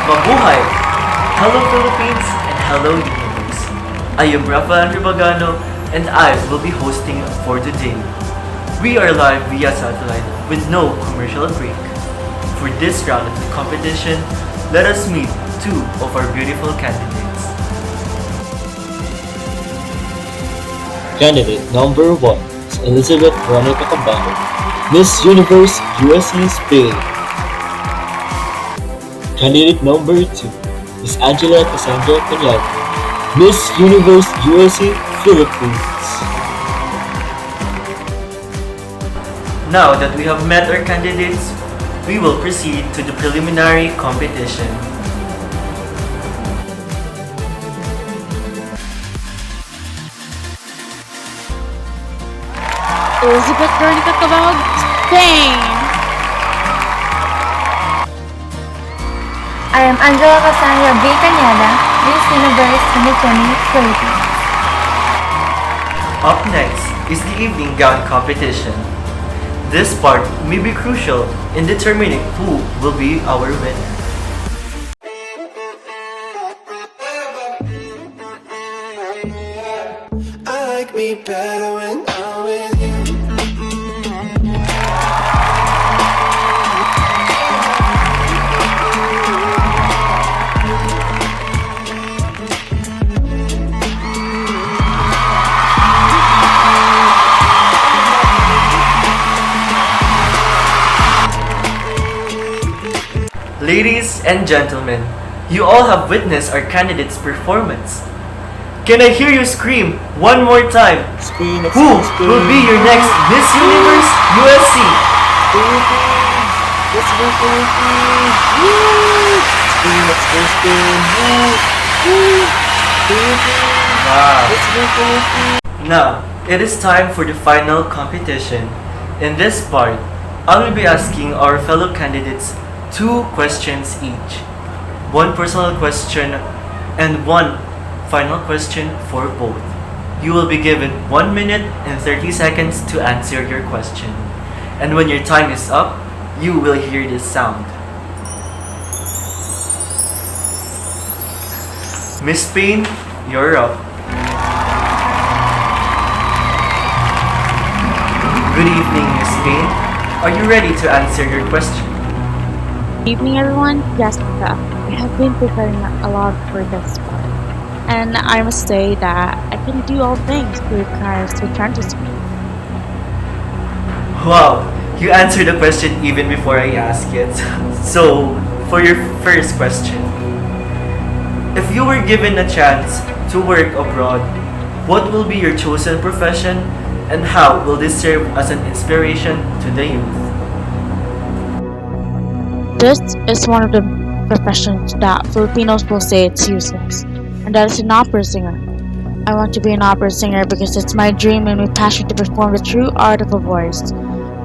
Mabuhay! Hello Philippines and hello universe. I am Rafael Ribagano and I will be hosting for today. We are live via satellite with no commercial break. For this round of the competition, let us meet two of our beautiful candidates. Candidate number 1 is Elizabeth Veronica Cabano, Miss Universe USC Spain. Candidate number 2 is Angela Cassandra Cañado, Miss Universe USC Philippines. Now that we have met our candidates, we will proceed to the preliminary competition. Elizabeth Veronica Cabal, Spain. I am Angela Cassandra B. Cañada, Miss Universe 2020 Philippines. Up next is the evening gown competition. This part may be crucial in determining who will be our winner. I like me better when I'm with you. Ladies and gentlemen, you all have witnessed our candidates' performance. Can I hear you scream one more time? Spain, Who will be your next Miss Universe USC? Philippines! Let's go Philippines! Woo! Spain, let's go Spain! Woo! Woo! Philippines! Wow. Let's go Philippines! Now, it is time for the final competition. In this part, I will be asking our fellow candidates 2 questions each. One personal question and one final question for both. You will be given 1 minute and 30 seconds to answer your question. And when your time is up, you will hear this sound. Miss Payne, you're up. Good evening, Miss Payne. Are you ready to answer your question? Good evening, everyone. Yes, I have been preparing a lot for this part. And I must say that I can do all things through Christ who strengthens me. Wow, you answered the question even before I ask it. So, for your first question, if you were given a chance to work abroad, what will be your chosen profession and how will this serve as an inspiration to the youth? This is one of the professions that Filipinos will say it's useless, and that is an opera singer. I want to be an opera singer because it's my dream and my passion to perform the true art of a voice.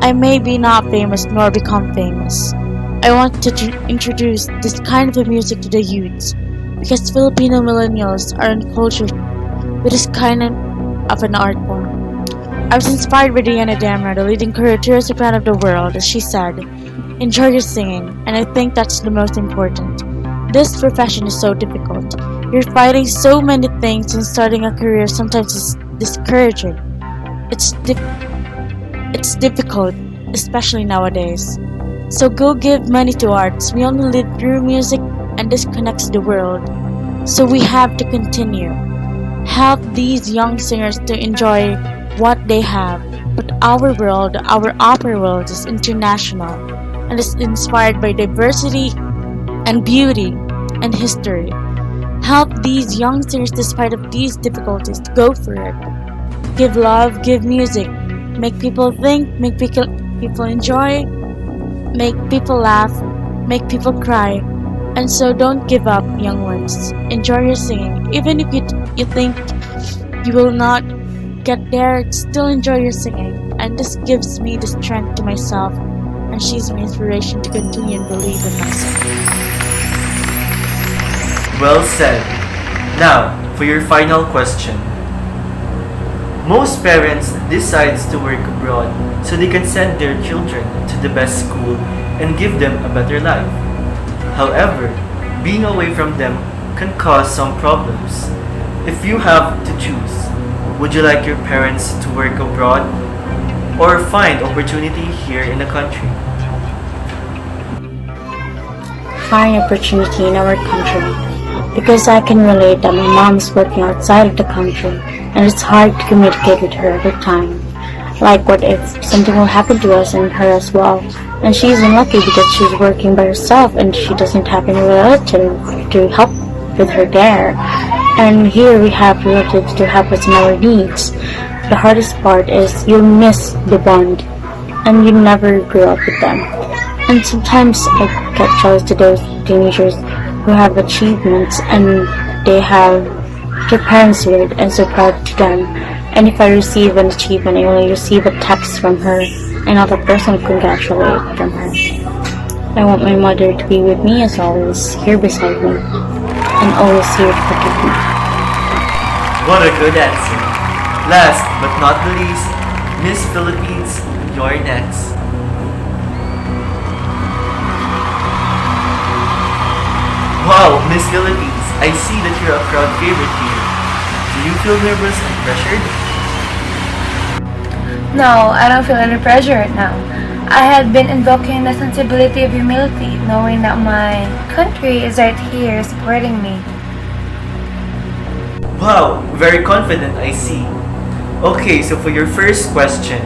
I may be not famous nor become famous. I want to introduce this kind of a music to the youths because Filipino millennials are uncultured with this kind of an art form. I was inspired by Diana Damra, the leading career soprano of the world, as she said, "Enjoy your singing," and I think that's the most important. This profession is so difficult. You're fighting so many things and starting a career sometimes is discouraging. It's difficult, especially nowadays. So go give money to arts. We only live through music and this connects the world. So we have to continue. Help these young singers to enjoy what they have. But our world, our opera world is international and is inspired by diversity and beauty and history. Help these young singers despite of these difficulties to go for it. Give love, give music, make people think, make people enjoy, make people laugh, make people cry. And so don't give up, young ones. Enjoy your singing. Even if you think you will not get there, still enjoy your singing. And this gives me the strength to myself, and she's my inspiration to continue and believe in myself. Well said. Now, for your final question. Most parents decides to work abroad so they can send their children to the best school and give them a better life. However, being away from them can cause some problems. If you have to choose, would you like your parents to work abroad or find opportunity here in the country? Find opportunity in our country because I can relate that my mom is working outside of the country and it's hard to communicate with her every time. Like what if something will happen to us and her as well, and she's unlucky because she's working by herself and she doesn't have any relative to help with her there. And here we have relatives to help us in our needs. The hardest part is you miss the bond and you never grew up with them. And sometimes I get jealous to those teenagers who have achievements and they have their parents with and so proud to them. And if I receive an achievement, I only receive a text from her and not a personal congratulate from her. I want my mother to be with me as always, here beside me, and always here to protect me. What a good answer. Last but not the least, Miss Philippines, you're next. Wow, Miss Philippines, I see that you're a crowd favorite here. Do you feel nervous and pressured? No, I don't feel any pressure right now. I had been invoking the sensibility of humility, knowing that my country is right here supporting me. Wow, very confident, I see. Okay, so for your first question,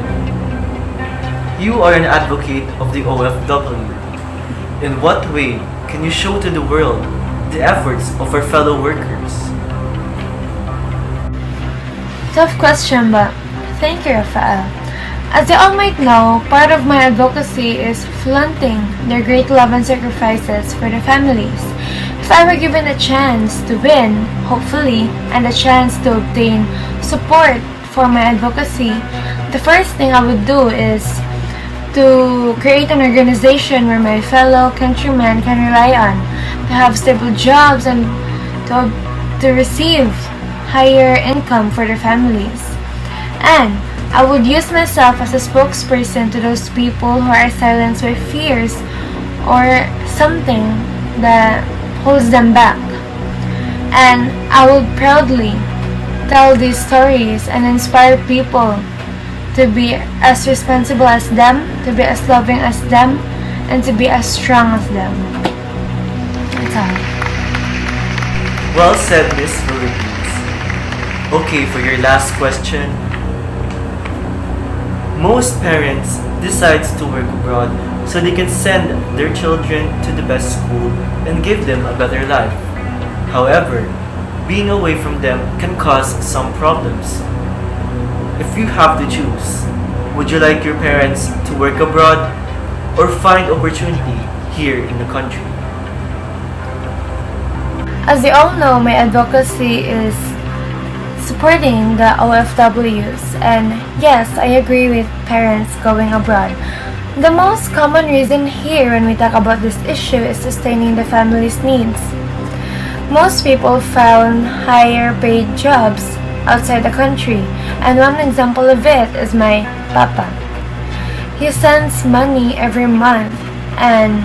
you are an advocate of the OFW. In what way can you show to the world the efforts of our fellow workers? Tough question, but thank you, Rafael. As you all might know, part of my advocacy is flaunting their great love and sacrifices for their families. If I were given a chance to win, hopefully, and a chance to obtain support for my advocacy, the first thing I would do is to create an organization where my fellow countrymen can rely on, to have stable jobs and to receive higher income for their families. And I would use myself as a spokesperson to those people who are silenced by fears or something that holds them back. And I would proudly tell these stories and inspire people to be as responsible as them, to be as loving as them, and to be as strong as them. That's all. Well said, Miss Philippines. Okay, for your last question. Most parents decides to work abroad so they can send their children to the best school and give them a better life. However, being away from them can cause some problems. If you have to choose, would you like your parents to work abroad or find opportunity here in the country? As you all know, my advocacy is supporting the OFWs, and yes, I agree with parents going abroad. The most common reason here when we talk about this issue is sustaining the family's needs. Most people found higher paid jobs outside the country, and one example of it is my papa. He sends money every month, and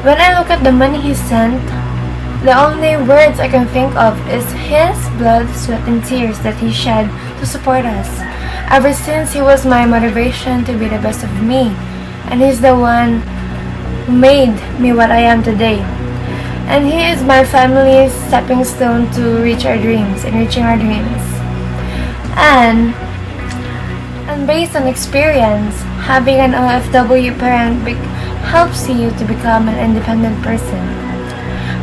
when I look at the money he sent, the only words I can think of is his blood, sweat, and tears that he shed to support us. Ever since, he was my motivation to be the best of me, and he's the one who made me what I am today. And he is my family's stepping stone to reach our dreams and reaching our dreams. And based on experience, having an OFW parent helps you to become an independent person.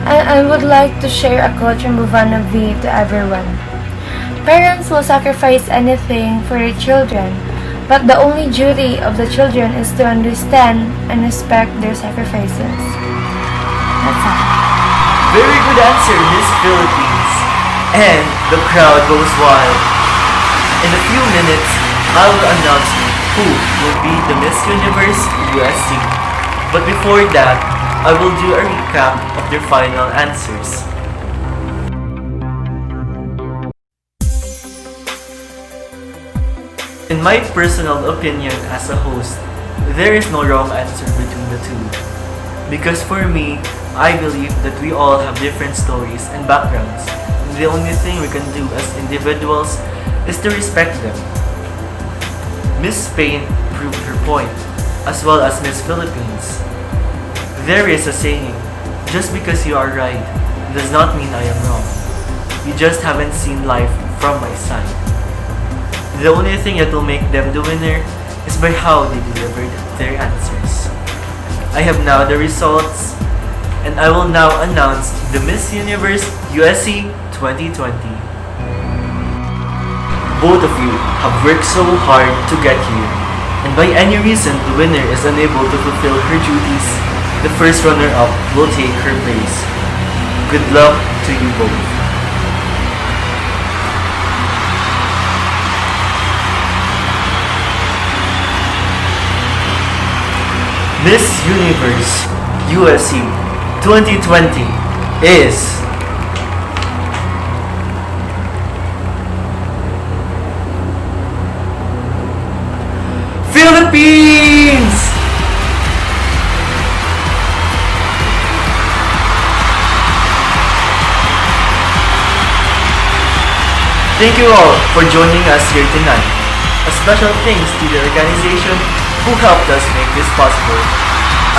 And I would like to share a quote from Buvana V to everyone. Parents will sacrifice anything for their children, but the only duty of the children is to understand and respect their sacrifices. That's all. Very good answer, Miss Philippines. And the crowd goes wild. In a few minutes, I will announce who will be the Miss Universe USC. But before that, I will do a recap of their final answers. In my personal opinion as a host, there is no wrong answer between the two. Because for me, I believe that we all have different stories and backgrounds. And the only thing we can do as individuals is to respect them. Miss Spain proved her point, as well as Miss Philippines. There is a saying, just because you are right does not mean I am wrong. You just haven't seen life from my side. The only thing that will make them the winner is by how they delivered their answers. I have now the results, and I will now announce the Miss Universe USC 2020. Both of you have worked so hard to get here, and by any reason the winner is unable to fulfill her duties, the first runner-up will take her place. Good luck to you both. Miss Universe USC 2020 is Philippines! Thank you all for joining us here tonight. A special thanks to the organization who helped us make this possible.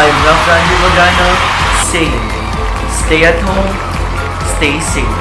I'm Rafael Magano saying, stay at home, stay safe.